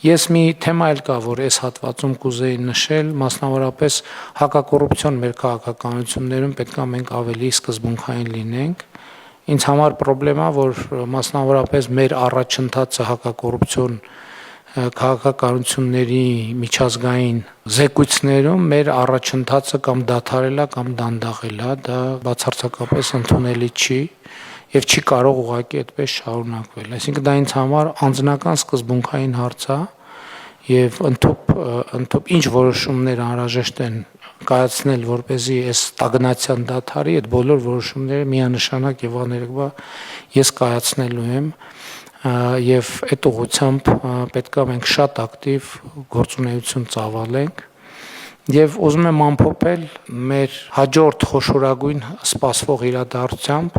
Ես մի թեմա էլ կա, որ այս հատվածում կուզեի նշել, մասնավորապես հակակոռուպցիոն մեր քաղաքականություններում պետք է մենք ավելի սկզբունքային լինենք։ Ինձ համար խնդրեմա, որ մասնավորապես մեր առաջընթացը հակակոռուպցիոն քաղաքականությունների միջազգային զեկույցներում մեր առաջընթացը կամ դադարել է կամ դանդաղել է, դա բացարձակապես ընդունելի չի եւ չի կարող ուղղակի այդպես շարունակվել։ Այսինքն դա ինձ համար անձնական սկզբունքային հարց է եւ ընդཐུպ ինչ որոշումներ անհրաժեշտ են կայացնել, որպեսզի այս ստագնացիան դադարի, այդ բոլոր որոշումները միանշանակ եւ աներկբա ես կայացնելու եմ եւ այդ ուղղությամբ պետք է մենք շատ ակտիվ գործունեություն ծավալենք եւ ուզում եմ ամփոփել մեր հաջորդ խոշորագույն սպասվող իրադարձությամբ,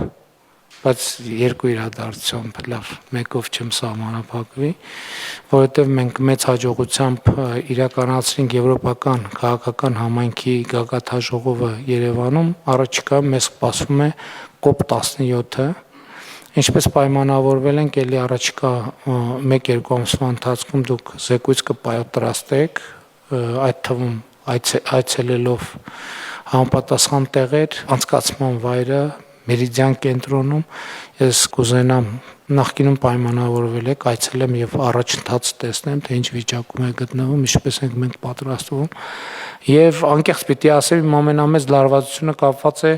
բայց երկու իրադարձությամբ, լավ, մեկով չեմ սահմանափակվի, որովհետեւ մենք մեծ հաջողությամբ իրականացրինք եվրոպական քաղաքական համայնքի գագաթնաժողովը Երևանում, առաջիկայում մեզ սպասվում է COP17-ը, ինչպես պայմանավորվել ենք, ելի առաջիկա 1-2 ամսվա ընթացքում դուք զեկույց կպատրաստեք, այդ թվում այցելելով համապատասխան տեղեր, անցկացման վայրը Մերիդիան կենտրոնում, ես կուզենամ նախկինում պայմանավորվել եք, այցելեմ եւ առաջընթաց տեսնեմ, թե ինչ վիճակում է գտնվում, ինչպես ենք մենք պատրաստվում եւ անկեղծ պիտի ասեմ, իմ ամենամեծ լարվածությունը կապված է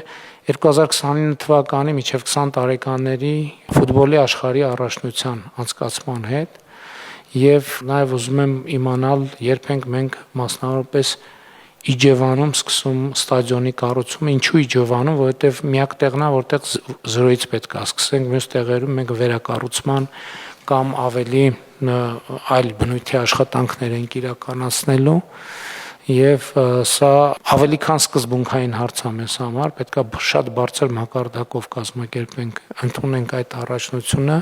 2029 թվականի մինչև 20 տարեկաների ֆուտբոլի աշխարհի առաջնության անցկացման հետ եւ նաեւ ուզում եմ իմանալ, երբ ենք մենք մասնավորապես Իջևանում սկսում ստադիոնի կառուցումը, ինչու Իջևանում, որովհետեւ միակ տեղն է, որտեղ զրոյից պետք է սկսենք, մյուս տեղերում մենք վերակառուցման կամ ավելի այլ բնույթի աշխատանքներ ենք իրականացնելու եւ սա ավելի քան սկզբունքային հարց է մեզ համար, պետք է շատ բարձր մակարդակով կազմակերպենք, ընդունենք այդ առաջնությունը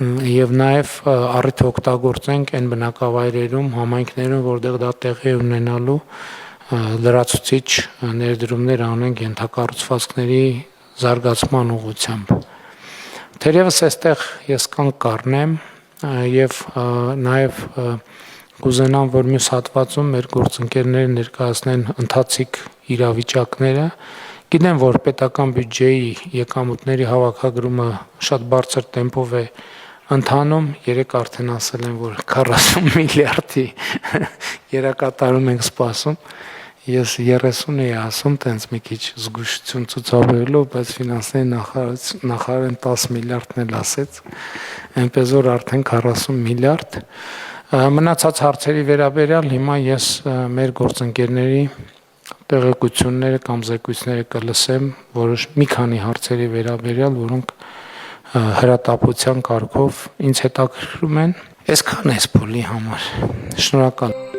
եւ նաեւ առիթ օգտագործենք այն բնակավայրերում, համայնքներում, որտեղ դա տեղի ունենալու լրացուցիչ ներդրումներ անենք ենթակառուցվածքների զարգացման ուղղությամբ։ Թերևս այստեղ ես կան կառնեմ եւ նաեւ կուզենամ, որ մյուս հատվածում մեր գործընկերները ներկայացնեն ընթացիկ իրավիճակները։ Գիտեմ, որ պետական բյուջեի եկամուտների հավաքագրումը շատ բարձր տեմպով է ընթանում, երեք արդեն ասել են, որ 40 միլիարդի երակատարում ենք սպասում, ես 30 էի ասում, տենց մի քիչ զգուշություն ցուցաբերելով, բայց ֆինանսների նախարարն 10 միլիարդն էլ ասեց, այնպես որ արդեն 40 միլիարդ։ Մնացած հարցերի վերաբերյալ հիմա ես մեր գործընկերների տեղեկությունները կամ զեկույցները կլսեմ, որոշ մի քանի հարցերի վերաբերյալ, որոնք հրատապության կարգով ինձ հետաքրքրում են։ Այսքան է փոլի համար։ Շնորհակալ։